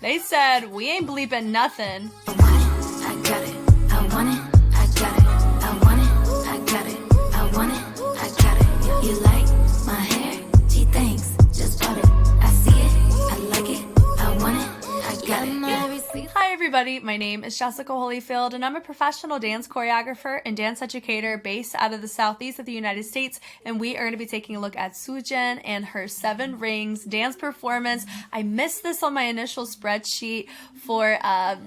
They said we ain't bleeping nothing. I want it, I got it. I want it, I got it. I want it, I got it. I want it, I got it. You like my hair? Gee, thanks. Just bought it. I see it, I like it. I want it, I got it. Hi everybody, my name is Jessica Holyfield and I'm a professional dance choreographer and dance educator based out of the southeast of the United States, and we are going to be taking a look at Soojin and her 7 Rings dance performance. I missed this on my initial spreadsheet for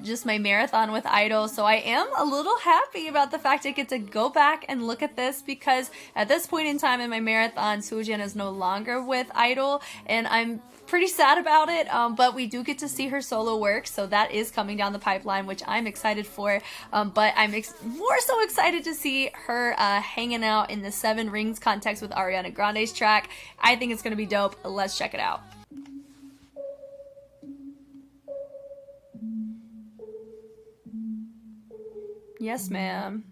just my marathon with Idol, so I am a little happy about the fact I get to go back and look at this, because at this point in time in my marathon, Soojin is no longer with Idol and I'm pretty sad about it, but we do get to see her solo work, so that is coming down the pipeline, which I'm excited for, but I'm more so excited to see her hanging out in the 7 Rings context with Ariana Grande's track. I think it's going to be dope. Let's check it out. Yes, ma'am.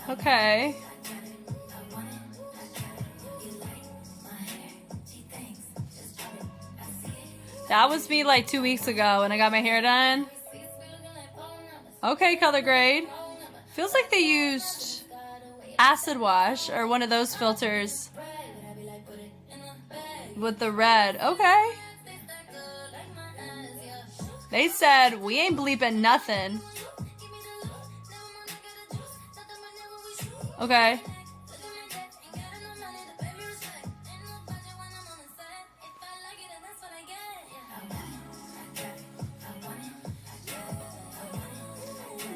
Okay. That was me like 2 weeks ago when I got my hair done. Okay, color grade. Feels like they used acid wash or one of those filters with the red. Okay. They said we ain't bleeping nothing. Okay.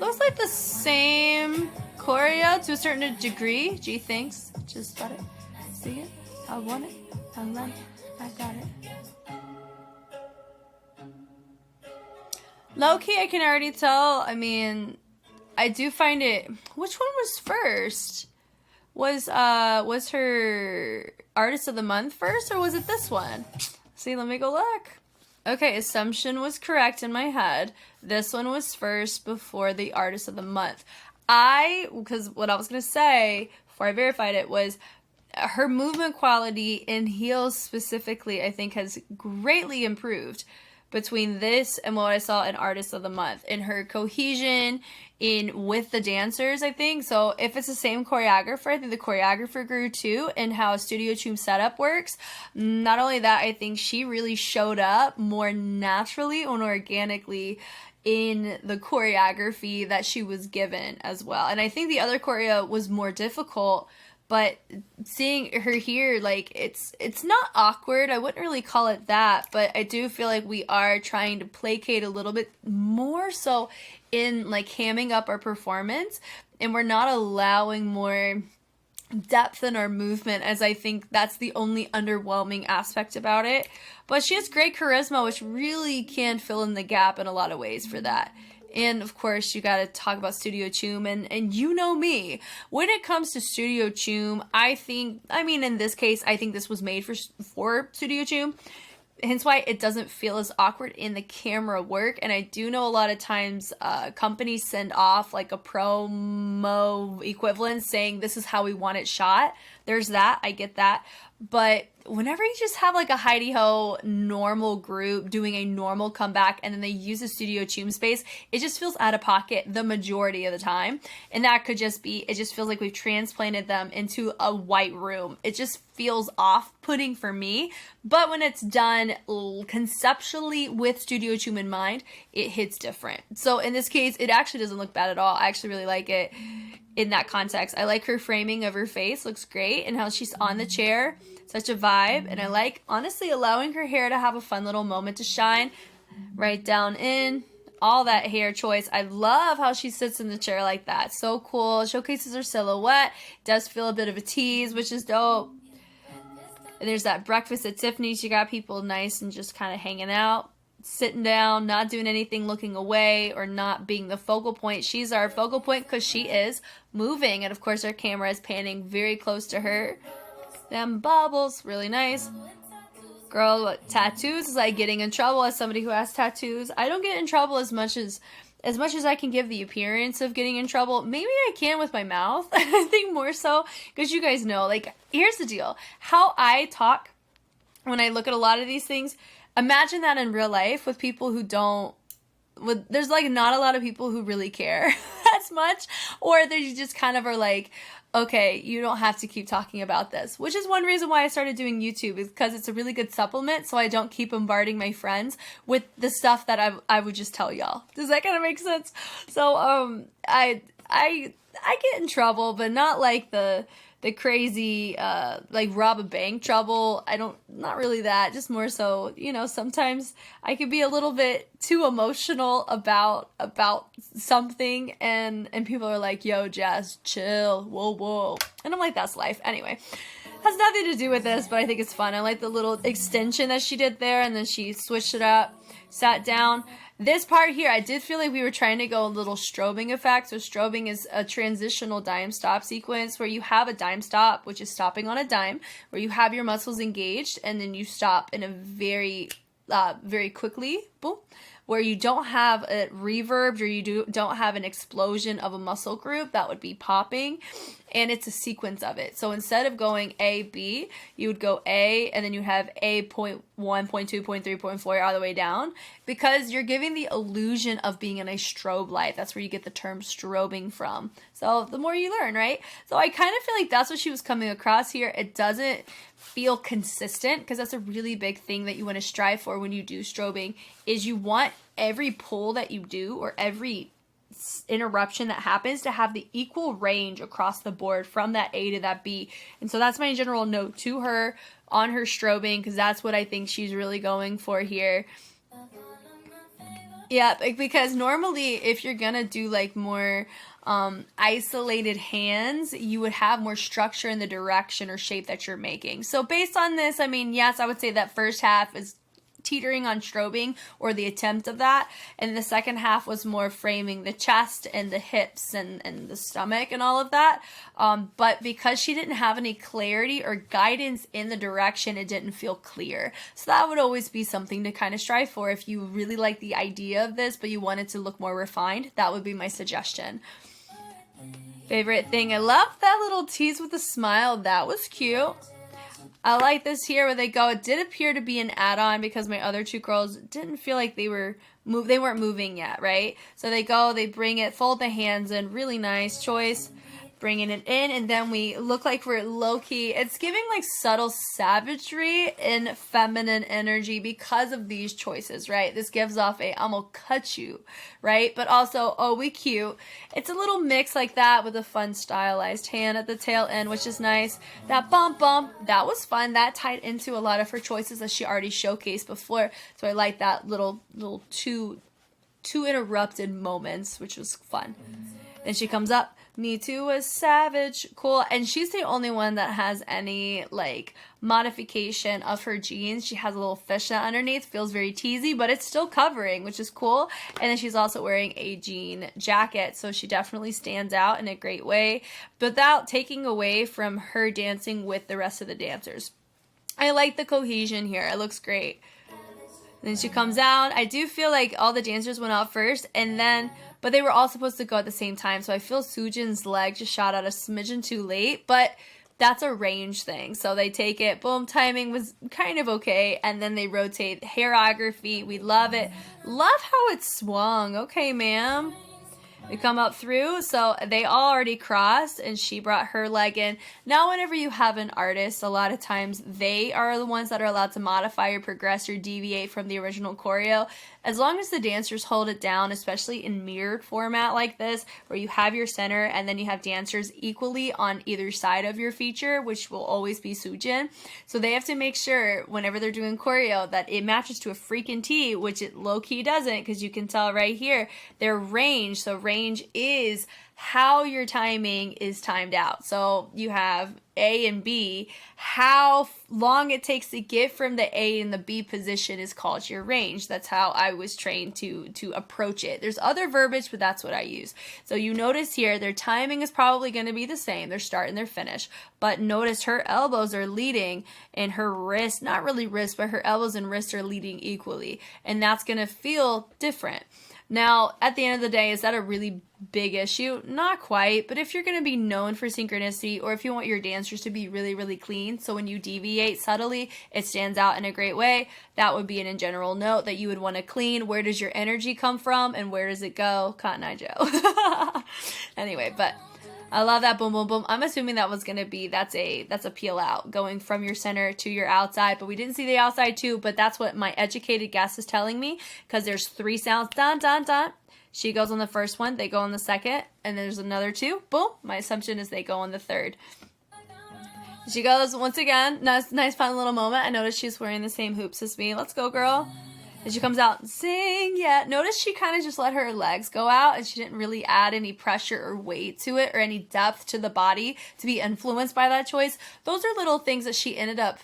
Looks like the same choreo to a certain degree. G thinks. Just got it. See it? I want it. I like it. I got it. Low key, I can already tell. I mean, I do find it. Which one was first? Was her Artist of the Month first, or was it this one? See, let me go look. Okay, assumption was correct in my head. This one was first before the Artist of the Month. Because what I was gonna say before I verified it was her movement quality in heels specifically, I think, has greatly improved between this and what I saw in Artist of the Month, in her cohesion with the dancers, I think. So if it's the same choreographer, I think the choreographer grew too, and how Studio Choom setup works. Not only that, I think she really showed up more naturally and organically in the choreography that she was given as well. And I think the other choreo was more difficult, but seeing her here, like, it's not awkward. I wouldn't really call it that, but I do feel like we are trying to placate a little bit more so in, like, hamming up our performance, and we're not allowing more depth in our movement, as I think that's the only underwhelming aspect about it. But she has great charisma, which really can fill in the gap in a lot of ways for that. And of course, you gotta talk about Studio Choom, and you know me. When it comes to Studio Choom, in this case, I think this was made for Studio Choom. Hence why it doesn't feel as awkward in the camera work. And I do know a lot of times companies send off like a promo equivalent saying this is how we want it shot. There's that, I get that. But whenever you just have like a hidey-ho normal group doing a normal comeback and then they use a Studio Choom space, it just feels out of pocket the majority of the time. And that could just be, it just feels like we've transplanted them into a white room. It just feels off-putting for me. But when it's done conceptually with Studio Choom in mind, it hits different. So in this case, it actually doesn't look bad at all. I actually really like it. in that context. I like her framing of her face, looks great, and how she's on the chair, such a vibe. And I like, honestly, allowing her hair to have a fun little moment to shine. Right down in, all that hair choice. I love how she sits in the chair like that. So cool. Showcases her silhouette. Does feel a bit of a tease, which is dope. And there's that breakfast at Tiffany's. You got people nice and just kind of hanging out, sitting down, not doing anything, looking away, or not being the focal point. She's our focal point because she is moving. And of course, our camera is panning very close to her. Them bubbles, really nice. Girl, what, tattoos is like getting in trouble as somebody who has tattoos. I don't get in trouble as much as I can give the appearance of getting in trouble. Maybe I can with my mouth. I think more so because you guys know, like, here's the deal. How I talk when I look at a lot of these things, imagine that in real life with people who don't, there's like not a lot of people who really care as much, or they just kind of are like, okay, you don't have to keep talking about this, which is one reason why I started doing YouTube, is because it's a really good supplement, so I don't keep bombarding my friends with the stuff that I would just tell y'all. Does that kind of make sense? So I get in trouble, but not like the crazy like rob a bank trouble. Not really that, just more so, you know, sometimes I could be a little bit too emotional about something, and people are like, yo, Jazz, chill, whoa, and I'm like, that's life. Anyway, has nothing to do with this, but I think it's fun. I like the little extension that she did there, and then she switched it up, sat down. This part here, I did feel like we were trying to go a little strobing effect. So strobing is a transitional dime stop sequence where you have a dime stop, which is stopping on a dime, where you have your muscles engaged, and then you stop in a very quickly, boom, where you don't have a reverb, or you don't have an explosion of a muscle group. That would be popping, and it's a sequence of it. So instead of going A, B, you would go A, and then you have A point 1, point 2, point 3, point 4, all the way down, because you're giving the illusion of being in a strobe light. That's where you get the term strobing from. So the more you learn, right? So I kind of feel like that's what she was coming across here. It doesn't feel consistent, because that's a really big thing that you want to strive for when you do strobing, is you want every pull that you do, or every interruption that happens, to have the equal range across the board from that A to that B. And so that's my general note to her on her strobing, because that's what I think she's really going for here. Yeah, because normally if you're gonna do like more isolated hands, you would have more structure in the direction or shape that you're making. So based on this, I mean, yes, I would say that first half is teetering on strobing, or the attempt of that, and the second half was more framing the chest and the hips and the stomach and all of that, but because she didn't have any clarity or guidance in the direction, it didn't feel clear. So that would always be something to kind of strive for. If you really like the idea of this but you want it to look more refined, that would be my suggestion. Favorite thing, I love that little tease with a smile. That was cute. I like this here where they go. It did appear to be an add-on because my other two girls didn't feel like they weren't moving yet, right? So they go, they bring it, fold the hands in, really nice choice, bringing it in, and then we look like we're low-key. It's giving like subtle savagery and feminine energy because of these choices, right? This gives off a I'm gonna cut you, right? But also, oh, we cute. It's a little mix like that with a fun stylized hand at the tail end, which is nice. That bump, that was fun. That tied into a lot of her choices that she already showcased before. So I like that little two interrupted moments, which was fun. Then she comes up. Me Too was savage, cool, and she's the only one that has any like modification of her jeans. She has a little fishnet underneath, feels very teasy, but it's still covering, which is cool. And then she's also wearing a jean jacket, so she definitely stands out in a great way, without taking away from her dancing with the rest of the dancers. I like the cohesion here. It looks great. Then she comes out. I do feel like all the dancers went out first, but they were all supposed to go at the same time. So I feel Soojin's leg just shot out a smidgen too late, but that's a range thing. So they take it, boom, timing was kind of okay, and then they rotate. Hairography, we love it. Love how it swung. Okay, ma'am. We come up through, so they all already crossed, and she brought her leg in. Now, whenever you have an artist, a lot of times they are the ones that are allowed to modify or progress or deviate from the original choreo. As long as the dancers hold it down, especially in mirrored format like this, where you have your center and then you have dancers equally on either side of your feature, which will always be Soojin. So they have to make sure whenever they're doing choreo that it matches to a freaking T, which it low-key doesn't, because you can tell right here, their range. So range is how your timing is timed out. So you have A and B. How long it takes to get from the A and the B position is called your range. That's how I was trained to approach it. There's other verbiage, but that's what I use. So you notice here, their timing is probably going to be the same, their start and their finish. But notice her elbows are leading and her wrist, not really wrist, but her elbows and wrists are leading equally. And that's going to feel different. Now, at the end of the day, is that a really big issue? Not quite, but if you're going to be known for synchronicity, or if you want your dancers to be really, really clean, so when you deviate subtly, it stands out in a great way, that would be an in general note that you would want to clean. Where does your energy come from, and where does it go? Cotton Eye Joe. Anyway, but I love that boom, boom, boom. I'm assuming that was going to be, that's a peel out, going from your center to your outside, but we didn't see the outside too, but that's what my educated guess is telling me, because there's 3 sounds, dun, dun, dun. She goes on the first one, they go on the second, and there's another 2, boom. My assumption is they go on the third. She goes once again, nice fun little moment. I noticed she's wearing the same hoops as me. Let's go, girl. And she comes out and sing, yeah. Notice she kind of just let her legs go out and she didn't really add any pressure or weight to it or any depth to the body to be influenced by that choice. Those are little things that she ended up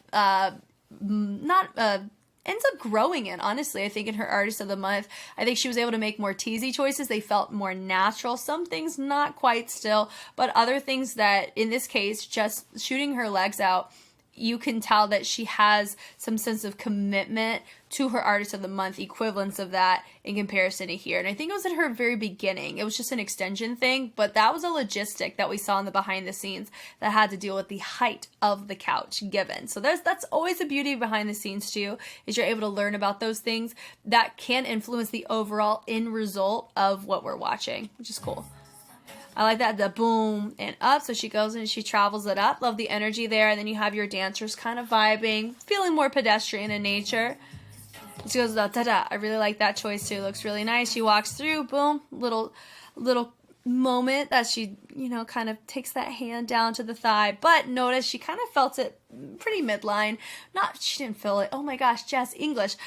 ends up growing in, honestly. I think in her Artist of the Month, I think she was able to make more teasy choices. They felt more natural. Some things not quite still, but other things that, in this case, just shooting her legs out, you can tell that she has some sense of commitment to her Artist of the Month, equivalence of that in comparison to here. And I think it was at her very beginning. It was just an extension thing, but that was a logistic that we saw in the behind the scenes that had to deal with the height of the couch given. So that's always the beauty behind the scenes too, is you're able to learn about those things that can influence the overall end result of what we're watching, which is cool. I like that, the boom and up. So she goes and she travels it up. Love the energy there. And then you have your dancers kind of vibing, feeling more pedestrian in nature. She goes, da da da. I really like that choice too. Looks really nice. She walks through, boom, little moment that she, kind of takes that hand down to the thigh. But notice she kind of felt it pretty midline. She didn't feel it. Oh my gosh, Jess, English.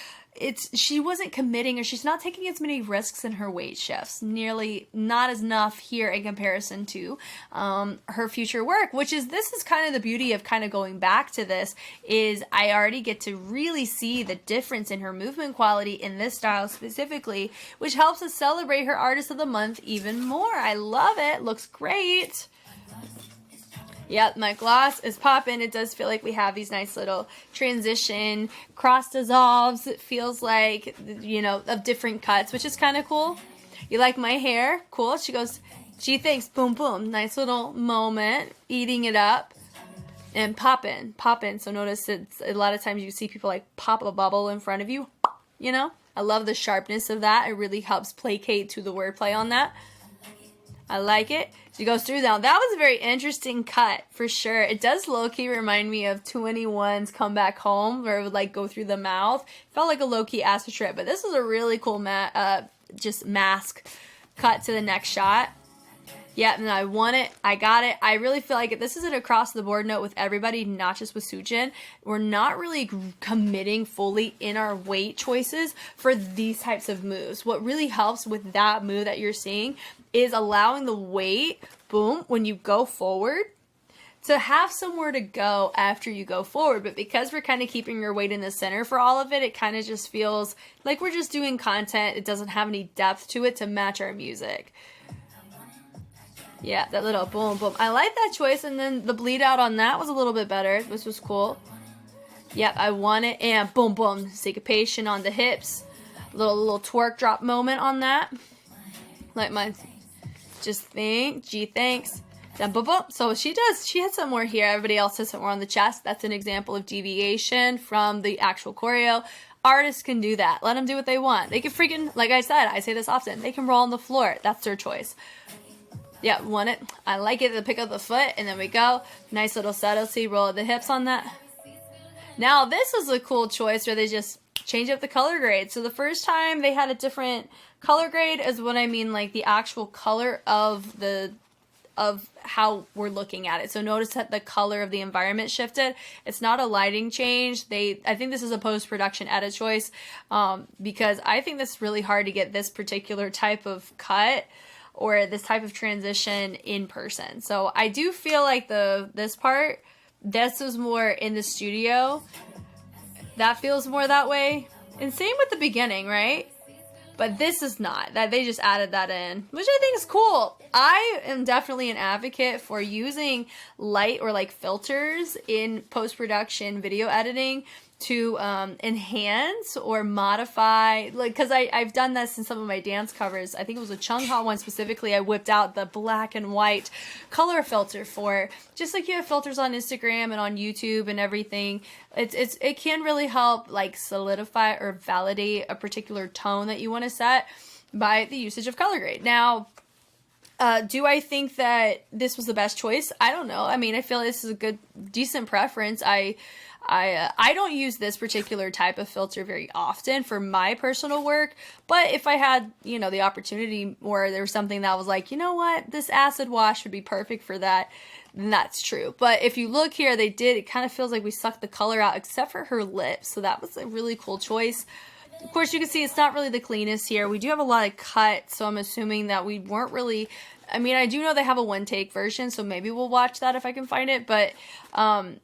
She wasn't committing, or she's not taking as many risks in her weight shifts. Nearly not as enough here in comparison to her future work, this is kind of the beauty of kind of going back to this, is I already get to really see the difference in her movement quality in this style specifically, which helps us celebrate her Artist of the Month even more. I love it. Looks great. Yep, my gloss is popping. It does feel like we have these nice little transition cross dissolves. It feels like, of different cuts, which is kind of cool. You like my hair? Cool. She goes, gee, thanks. Boom, boom. Nice little moment. Eating it up. And popping. So notice it's a lot of times you see people like pop a bubble in front of you. I love the sharpness of that. It really helps placate to the wordplay on that. I like it. She goes through now. That was a very interesting cut for sure. It does low-key remind me of 2NE1's Come Back Home, where it would go through the mouth. Felt like a low-key acid trip, but this is a really cool just mask cut to the next shot. Yeah, and I want it. I got it. I really feel like this is an across-the-board note with everybody, not just with Soojin. We're not really committing fully in our weight choices for these types of moves. What really helps with that move that you're seeing is allowing the weight, boom, when you go forward, to have somewhere to go after you go forward. But because we're kind of keeping your weight in the center for all of it, it kind of just feels like we're just doing content. It doesn't have any depth to it to match our music. Yeah, that little boom, boom. I like that choice, and then the bleed out on that was a little bit better, which was cool. Yep, I want it, and boom, boom. Syncopation on the hips. Little twerk drop moment on that. Like my, just think, gee, thanks. Then boom, boom. So she had some more here. Everybody else has some more on the chest. That's an example of deviation from the actual choreo. artists can do that. Let them do what they want. They can freaking, like I said, I say this often, they can roll on the floor. That's their choice. Yeah, want it? I like it to pick up the foot, and then we go. Nice little subtlety, roll the hips on that. Now, this is a cool choice where they just change up the color grade. So the first time they had a different color grade is what I mean, like the actual color of how we're looking at it. So notice that the color of the environment shifted. It's not a lighting change. I think this is a post-production edit choice, because I think this is really hard to get this particular type of cut or this type of transition in person. So I do feel like this was more in the studio. That feels more that way. And same with the beginning, right? But this is not. That they just added that in, which I think is cool. I am definitely an advocate for using light or like filters in post-production video editing to enhance or modify, like, because I've done this in some of my dance covers. I think it was a Chungha one specifically. I whipped out the black and white color filter for, just like you have filters on Instagram and on YouTube and everything. It can really help like solidify or validate a particular tone that you want to set by the usage of color grade. Now, do I think that this was the best choice? I don't know. I mean, I feel this is a decent preference. I don't use this particular type of filter very often for my personal work, but if I had, the opportunity, or there was something that was like, you know what, this acid wash would be perfect for that, then that's true. But if you look here, it kind of feels like we sucked the color out except for her lips, so that was a really cool choice. Of course, you can see it's not really the cleanest here. We do have a lot of cuts, so I'm assuming that we weren't really... I mean, I do know they have a one-take version, so maybe we'll watch that if I can find it, but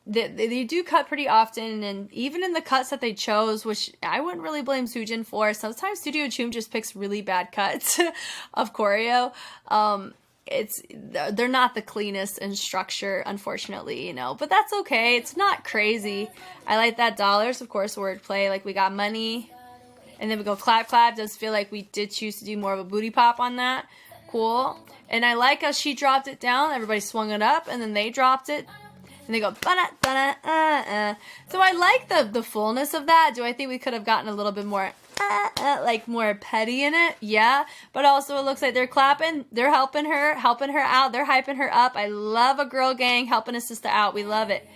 they do cut pretty often, and even in the cuts that they chose, which I wouldn't really blame Soojin for, sometimes Studio Choom just picks really bad cuts of choreo. They're not the cleanest in structure, unfortunately, but that's okay. It's not crazy. I like that dollars, of course, wordplay, like we got money. And then we go clap, clap. Does feel like we did choose to do more of a booty pop on that. Cool. And I like how she dropped it down. Everybody swung it up, and then they dropped it. And they go, ba-da, ba-da, So I like the fullness of that. Do I think we could have gotten a little bit more, like more petty in it? Yeah. But also it looks like they're clapping. They're helping her out. They're hyping her up. I love a girl gang helping a sister out. We love it.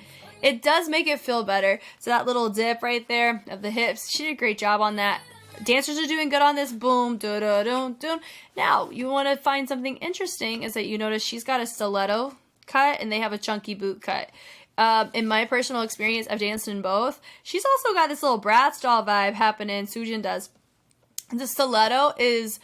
It does make it feel better. So that little dip right there of the hips, she did a great job on that. Dancers are doing good on this. Boom, do-do-do-do. Now, you want to find something interesting is that you notice she's got a stiletto cut and they have a chunky boot cut. In my personal experience, I've danced in both. She's also got this little Bratz doll vibe happening. Soojin does. The stiletto is...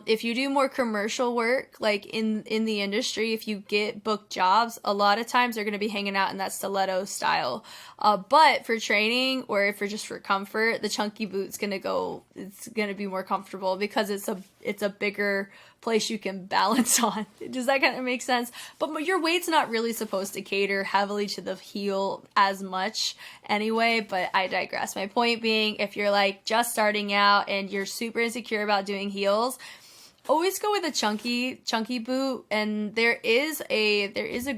if you do more commercial work, like in the industry, if you get booked jobs, a lot of times they're going to be hanging out in that stiletto style. But for training or just for comfort, the chunky boot's going to be more comfortable because it's a bigger place you can balance on. Does that kind of make sense? But your weight's not really supposed to cater heavily to the heel as much anyway, but I digress. My point being, if you're like just starting out and you're super insecure about doing heels, always go with a chunky boot. And there is a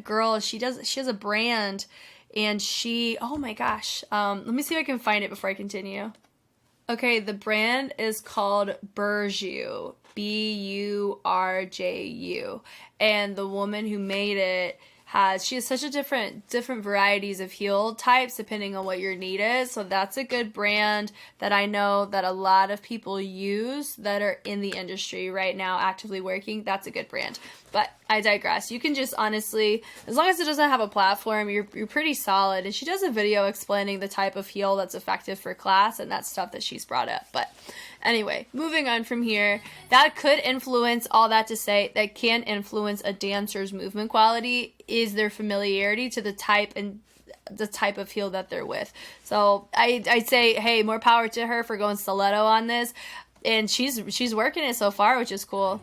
girl, she has a brand, and oh my gosh, let me see if I can find it before I continue. Okay, the brand is called Burju, Burju, and the woman who made it she has such a different varieties of heel types depending on what your need is. So that's a good brand that I know that a lot of people use that are in the industry right now actively working. That's a good brand. But I digress. You can just honestly, as long as it doesn't have a platform, you're pretty solid. And she does a video explaining the type of heel that's effective for class, and that's stuff that she's brought up. But anyway, moving on from here, that could influence, all that to say, that can influence a dancer's movement quality is their familiarity to the type of heel that they're with. So I'd say, hey, more power to her for going stiletto on this. And she's working it so far, which is cool.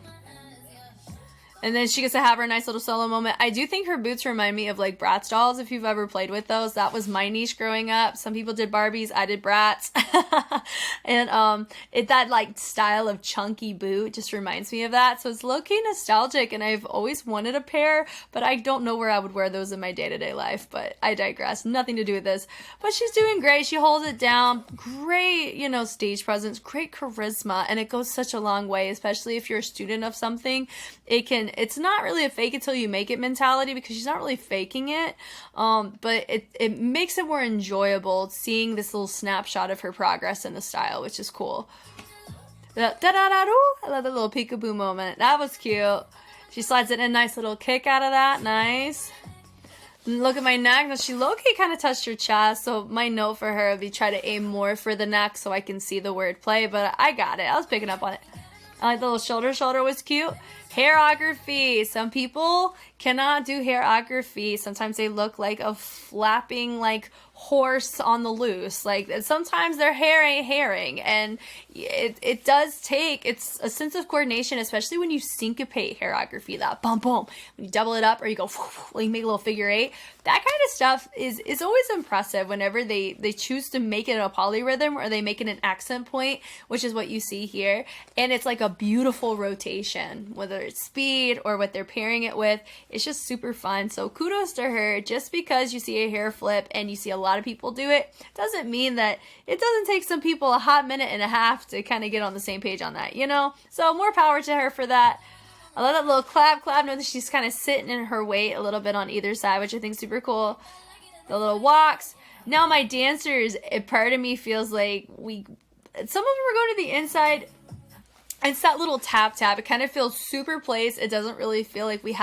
And then she gets to have her nice little solo moment. I do think her boots remind me of like Bratz dolls, if you've ever played with those. That was my niche growing up. Some people did Barbies, I did Bratz. And that like style of chunky boot just reminds me of that. So it's low-key nostalgic, and I've always wanted a pair, but I don't know where I would wear those in my day-to-day life. But I digress. Nothing to do with this. But she's doing great. She holds it down. Great, you know, stage presence, great charisma, and it goes such a long way, especially if you're a student of something. It's not really a fake it till you make it mentality, because she's not really faking it, but it makes it more enjoyable seeing this little snapshot of her progress in the style, which is cool. I love the little peekaboo moment. That was cute. She slides in a nice little kick out of that. Nice. Look at my neck. Now, she low-key kind of touched her chest, so my note for her would be try to aim more for the neck so I can see the word play, but I got it. I was picking up on it. I like the little shoulder. Shoulder was cute. Hairography. Some people cannot do hairography. Sometimes they look like a flapping like horse on the loose. Like sometimes their hair ain't hairing, and it does take, it's a sense of coordination, especially when you syncopate hairography. That boom boom, when you double it up or you go like you make a little figure eight. That kind of stuff is always impressive whenever they choose to make it a polyrhythm or they make it an accent point, which is what you see here. And it's like a beautiful rotation, whether it's speed or what they're pairing it with. It's just super fun. So kudos to her. Just because you see a hair flip and you see a lot of people do it doesn't mean that it doesn't take some people a hot minute and a half to kind of get on the same page on that, you know? So more power to her for that. I love that little clap. Notice she's kind of sitting in her weight a little bit on either side, which I think is super cool. The little walks. Now my dancers, part of me feels like some of them are going to the inside. It's that little tap tap. It kind of feels super placed. It doesn't really feel like we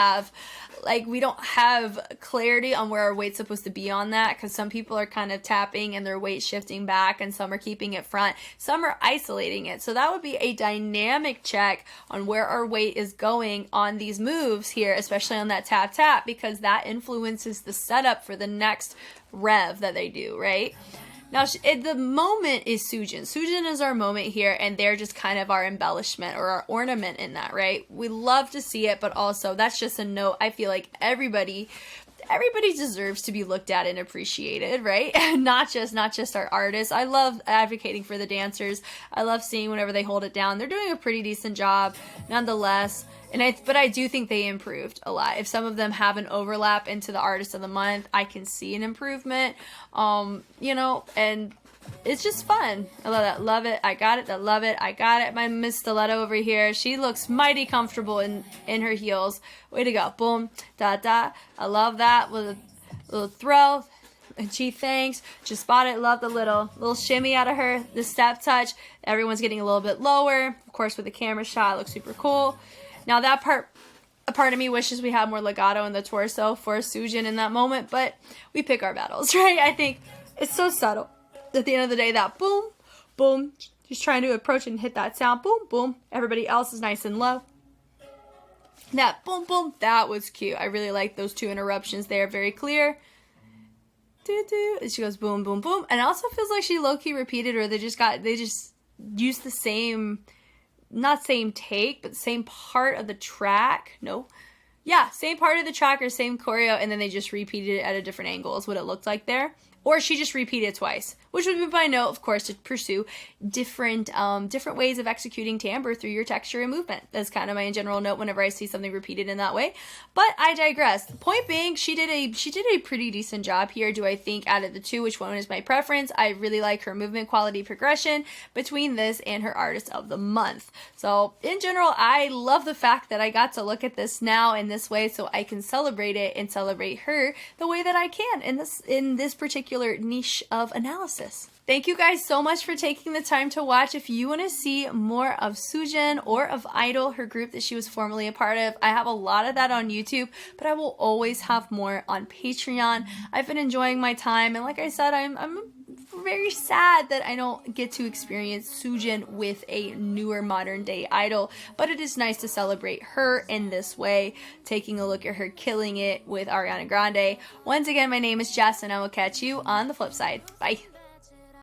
don't have clarity on where our weight's supposed to be on that, because some people are kind of tapping and their weight shifting back, and some are keeping it front. Some are isolating it. So that would be a dynamic check on where our weight is going on these moves here, especially on that tap tap, because that influences the setup for the next rev that they do, right? Now, the moment is Soojin. Soojin is our moment here, and they're just kind of our embellishment or our ornament in that, right? We love to see it, but also that's just a note. I feel like everybody deserves to be looked at and appreciated, right? not just our artists. I love advocating for the dancers. I love seeing whenever they hold it down. They're doing a pretty decent job, nonetheless. But I do think they improved a lot. If some of them have an overlap into the artist of the month, I can see an improvement. You know, and it's just fun. I love that. Love it. I got it. I love it. I got it. My Miss Stiletto over here. She looks mighty comfortable in her heels. Way to go. Boom. Da da. I love that. With a little throw. And she thanks. Just spot it. Love the little shimmy out of her. The step touch. Everyone's getting a little bit lower. Of course, with the camera shot, it looks super cool. Now that a part of me wishes we had more legato in the torso for Soojin in that moment, but we pick our battles, right? I think it's so subtle. At the end of the day, that boom, boom, she's trying to approach and hit that sound, boom, boom. Everybody else is nice and low. That boom, boom, that was cute. I really like those two interruptions there, very clear. And she goes boom, boom, boom. And it also feels like she low-key repeated, or they just used the same, not same take, but same part of the track. No. Yeah, same part of the track or same choreo, and then they just repeated it at a different angle is what it looked like there. Or she just repeated it twice, which would be my note, of course, to pursue different ways of executing timbre through your texture and movement. That's kind of my general note whenever I see something repeated in that way. But I digress. The point being, she did a pretty decent job here. Do I think out of the two, which one is my preference? I really like her movement quality progression between this and her artist of the month. So in general, I love the fact that I got to look at this now in this way, so I can celebrate it and celebrate her the way that I can in this particular niche of analysis. Thank you guys so much for taking the time to watch. If you want to see more of Soojin or of Idol, her group that she was formerly a part of, I have a lot of that on YouTube, but I will always have more on Patreon. I've been enjoying my time, and like I said, I'm very sad that I don't get to experience Soojin with a newer modern day idol, but it is nice to celebrate her in this way, taking a look at her killing it with Ariana Grande. Once again, my name is Jess, and I will catch you on the flip side. Bye.